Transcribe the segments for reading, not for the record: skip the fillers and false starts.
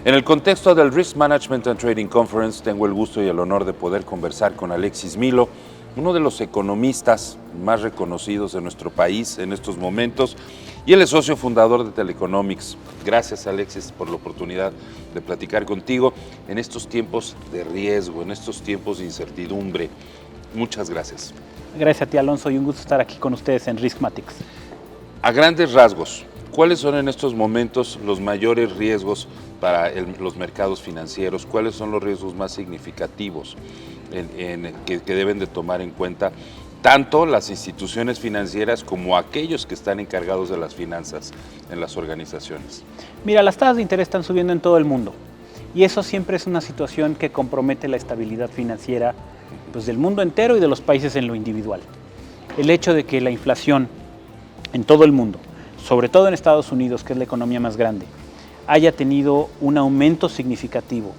En el contexto del Risk Management and Trading Conference, tengo el gusto y el honor de poder conversar con Alexis Milo, uno de los economistas más reconocidos de nuestro país en estos momentos, y él es socio fundador de Teleconomics. Gracias, Alexis, por la oportunidad de platicar contigo en estos tiempos de riesgo, en estos tiempos de incertidumbre. Muchas gracias. Gracias a ti, Alonso, y un gusto estar aquí con ustedes en Riskmatics. A grandes rasgos, ¿cuáles son en estos momentos los mayores riesgos para los mercados financieros? ¿Cuáles son los riesgos más significativos que deben de tomar en cuenta tanto las instituciones financieras como aquellos que están encargados de las finanzas en las organizaciones? Mira, las tasas de interés están subiendo en todo el mundo y eso siempre es una situación que compromete la estabilidad financiera del mundo entero y de los países en lo individual. El hecho de que la inflación en todo el mundo, sobre todo en Estados Unidos, que es la economía más grande, haya tenido un aumento significativo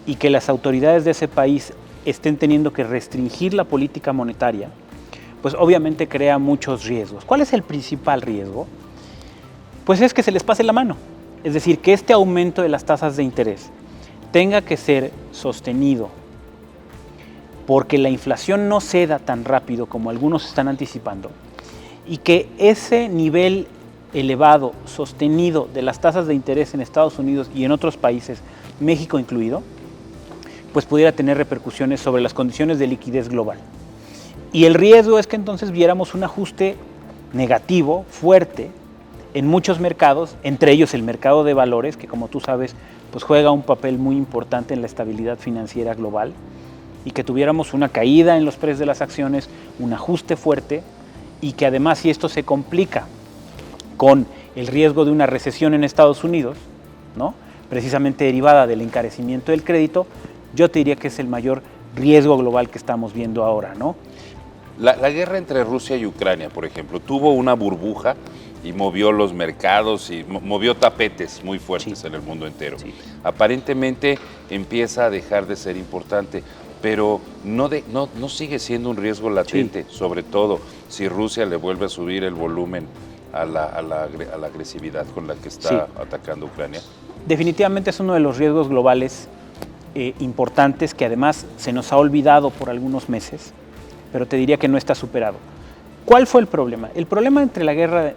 y que las autoridades de ese país estén teniendo que restringir la política monetaria, pues obviamente crea muchos riesgos. ¿Cuál es el principal riesgo? Pues es que se les pase la mano. Es decir, que este aumento de las tasas de interés tenga que ser sostenido porque la inflación no ceda tan rápido como algunos están anticipando y que ese nivel elevado, sostenido de las tasas de interés en Estados Unidos y en otros países, México incluido, pues pudiera tener repercusiones sobre las condiciones de liquidez global. Y el riesgo es que entonces viéramos un ajuste negativo, fuerte, en muchos mercados, entre ellos el mercado de valores, que como tú sabes, pues juega un papel muy importante en la estabilidad financiera global, y que tuviéramos una caída en los precios de las acciones, un ajuste fuerte, y que además si esto se complica con el riesgo de una recesión en Estados Unidos, ¿no?, precisamente derivada del encarecimiento del crédito, yo te diría que es el mayor riesgo global que estamos viendo ahora, ¿no? La guerra entre Rusia y Ucrania, por ejemplo, tuvo una burbuja y movió los mercados y movió tapetes muy fuertes, sí, en el mundo entero. Sí. Aparentemente empieza a dejar de ser importante, pero no sigue siendo un riesgo latente, sí, sobre todo si Rusia le vuelve a subir el volumen a la agresividad con la que está, sí, atacando Ucrania. Definitivamente es uno de los riesgos globales importantes que además se nos ha olvidado por algunos meses, pero te diría que no está superado. ¿Cuál fue el problema? El problema entre la guerra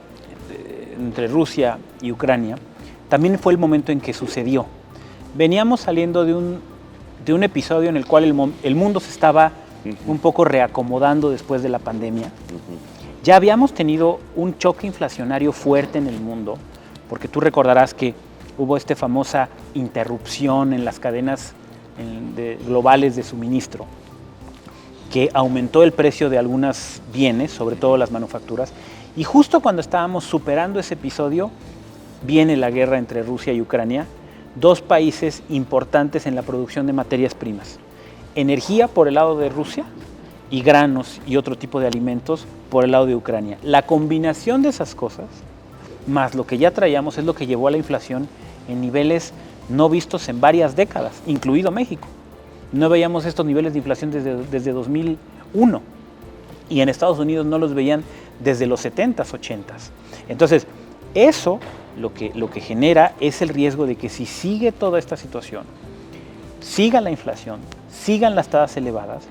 entre Rusia y Ucrania también fue el momento en que sucedió. Veníamos saliendo de un episodio en el cual el mundo se estaba un poco reacomodando después de la pandemia. Ya habíamos tenido un choque inflacionario fuerte en el mundo, porque tú recordarás que hubo esta famosa interrupción en las cadenas globales de suministro, que aumentó el precio de algunos bienes, sobre todo las manufacturas, y justo cuando estábamos superando ese episodio, viene la guerra entre Rusia y Ucrania, dos países importantes en la producción de materias primas. Energía por el lado de Rusia y granos y otro tipo de alimentos por el lado de Ucrania. La combinación de esas cosas, más lo que ya traíamos, es lo que llevó a la inflación en niveles no vistos en varias décadas, incluido México. No veíamos estos niveles de inflación desde 2001 y en Estados Unidos no los veían desde los 70s, 80s. Entonces, eso lo que genera es el riesgo de que si sigue toda esta situación, siga la inflación, sigan las tasas elevadas,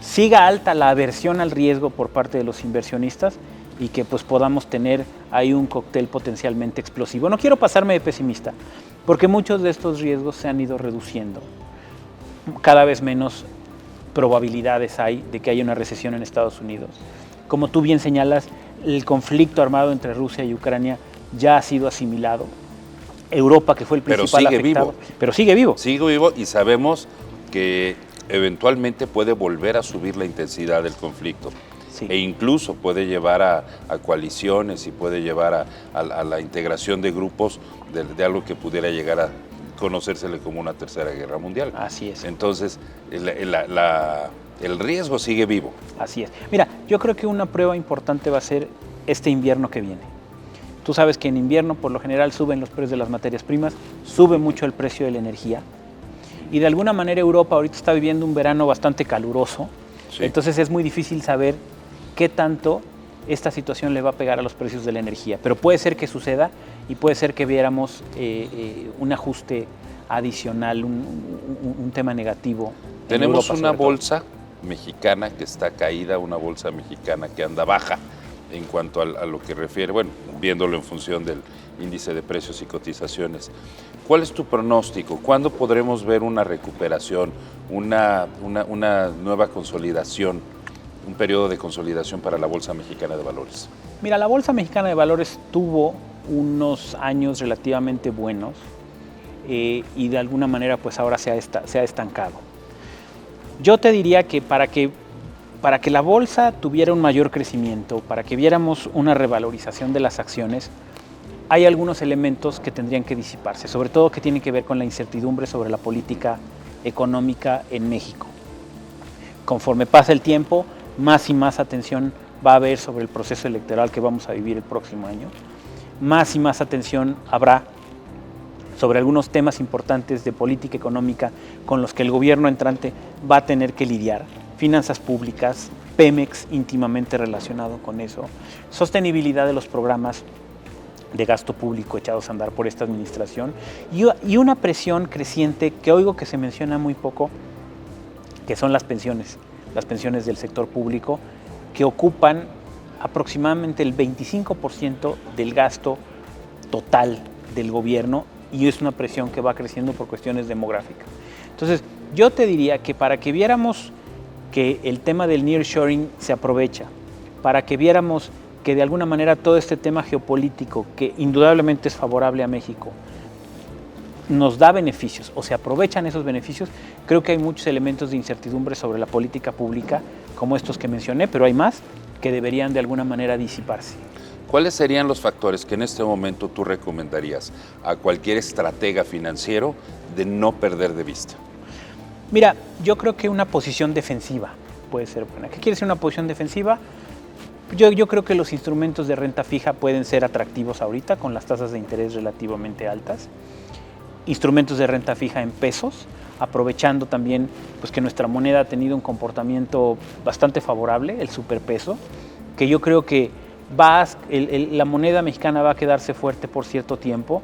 siga alta la aversión al riesgo por parte de los inversionistas y que pues podamos tener ahí un cóctel potencialmente explosivo. No quiero pasarme de pesimista, porque muchos de estos riesgos se han ido reduciendo. Cada vez menos probabilidades hay de que haya una recesión en Estados Unidos. Como tú bien señalas, el conflicto armado entre Rusia y Ucrania ya ha sido asimilado. Europa, que fue el principal afectado, pero sigue vivo. Sigue vivo y sabemos que eventualmente puede volver a subir la intensidad del conflicto. Sí. E incluso puede llevar a coaliciones y puede llevar a la integración de grupos de algo que pudiera llegar a conocérsele como una tercera guerra mundial. Así es. Entonces, el riesgo sigue vivo. Así es. Mira, yo creo que una prueba importante va a ser este invierno que viene. Tú sabes que en invierno por lo general suben los precios de las materias primas, sube mucho el precio de la energía y de alguna manera Europa ahorita está viviendo un verano bastante caluroso, sí, entonces es muy difícil saber qué tanto esta situación le va a pegar a los precios de la energía, pero puede ser que suceda y puede ser que viéramos un ajuste adicional, un tema negativo. Tenemos Europa, una bolsa mexicana que está caída, una bolsa mexicana que anda baja en cuanto a lo que refiere, bueno, viéndolo en función del índice de precios y cotizaciones. ¿Cuál es tu pronóstico? ¿Cuándo podremos ver una recuperación, una nueva consolidación, un periodo de consolidación para la Bolsa Mexicana de Valores? Mira, la Bolsa Mexicana de Valores tuvo unos años relativamente buenos y de alguna manera pues ahora se ha estancado. Yo te diría que para que la bolsa tuviera un mayor crecimiento, para que viéramos una revalorización de las acciones, hay algunos elementos que tendrían que disiparse, sobre todo que tienen que ver con la incertidumbre sobre la política económica en México. Conforme pasa el tiempo, más y más atención va a haber sobre el proceso electoral que vamos a vivir el próximo año. Más y más atención habrá sobre algunos temas importantes de política económica con los que el gobierno entrante va a tener que lidiar. Finanzas públicas, Pemex íntimamente relacionado con eso, sostenibilidad de los programas de gasto público echados a andar por esta administración y una presión creciente que oigo que se menciona muy poco, que son las pensiones del sector público, que ocupan aproximadamente el 25% del gasto total del gobierno y es una presión que va creciendo por cuestiones demográficas. Entonces, yo te diría que para que viéramos que el tema del nearshoring se aprovecha, para que viéramos que de alguna manera todo este tema geopolítico, que indudablemente es favorable a México, nos da beneficios o se aprovechan esos beneficios, creo que hay muchos elementos de incertidumbre sobre la política pública, como estos que mencioné, pero hay más que deberían de alguna manera disiparse. ¿Cuáles serían los factores que en este momento tú recomendarías a cualquier estratega financiero de no perder de vista? Mira, yo creo que una posición defensiva puede ser buena. ¿Qué quiere decir una posición defensiva? Yo creo que los instrumentos de renta fija pueden ser atractivos ahorita con las tasas de interés relativamente altas. Instrumentos de renta fija en pesos, aprovechando también pues, que nuestra moneda ha tenido un comportamiento bastante favorable, el superpeso, que yo creo que la moneda mexicana va a quedarse fuerte por cierto tiempo,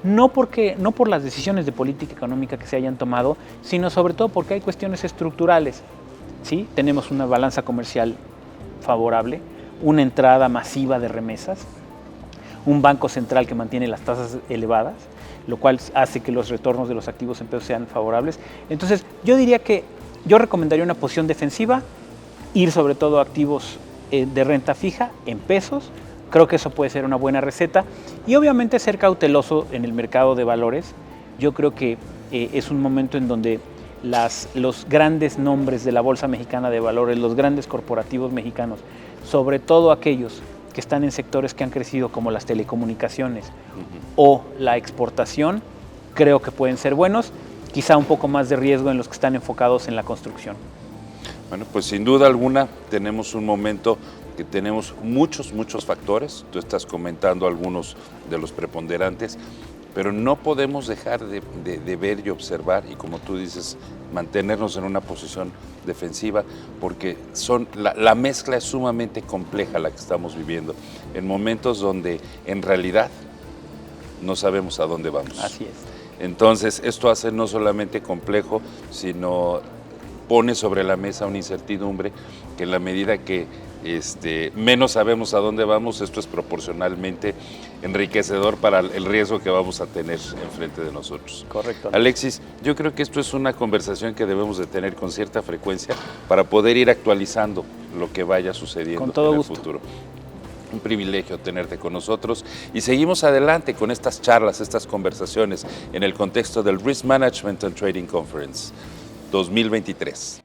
no por las decisiones de política económica que se hayan tomado, sino sobre todo porque hay cuestiones estructurales. ¿Sí? Tenemos una balanza comercial favorable, una entrada masiva de remesas, un banco central que mantiene las tasas elevadas, lo cual hace que los retornos de los activos en pesos sean favorables. Entonces, yo diría que yo recomendaría una posición defensiva, ir sobre todo a activos de renta fija en pesos. Creo que eso puede ser una buena receta y obviamente ser cauteloso en el mercado de valores. Yo creo que es un momento en donde los grandes nombres de la Bolsa Mexicana de Valores, los grandes corporativos mexicanos, sobre todo aquellos que están en sectores que han crecido como las telecomunicaciones o la exportación, creo que pueden ser buenos, quizá un poco más de riesgo en los que están enfocados en la construcción. Bueno, pues sin duda alguna tenemos un momento que tenemos muchos factores, tú estás comentando algunos de los preponderantes, pero no podemos dejar de ver y observar y como tú dices, mantenernos en una posición defensiva porque la mezcla es sumamente compleja la que estamos viviendo en momentos donde en realidad no sabemos a dónde vamos. Así es. Entonces esto hace no solamente complejo, sino pone sobre la mesa una incertidumbre que en la medida que menos sabemos a dónde vamos, esto es proporcionalmente enriquecedor para el riesgo que vamos a tener enfrente de nosotros. Correcto. Alexis, yo creo que esto es una conversación que debemos de tener con cierta frecuencia para poder ir actualizando lo que vaya sucediendo en el futuro. Un privilegio tenerte con nosotros y seguimos adelante con estas charlas, estas conversaciones en el contexto del Risk Management and Trading Conference 2023.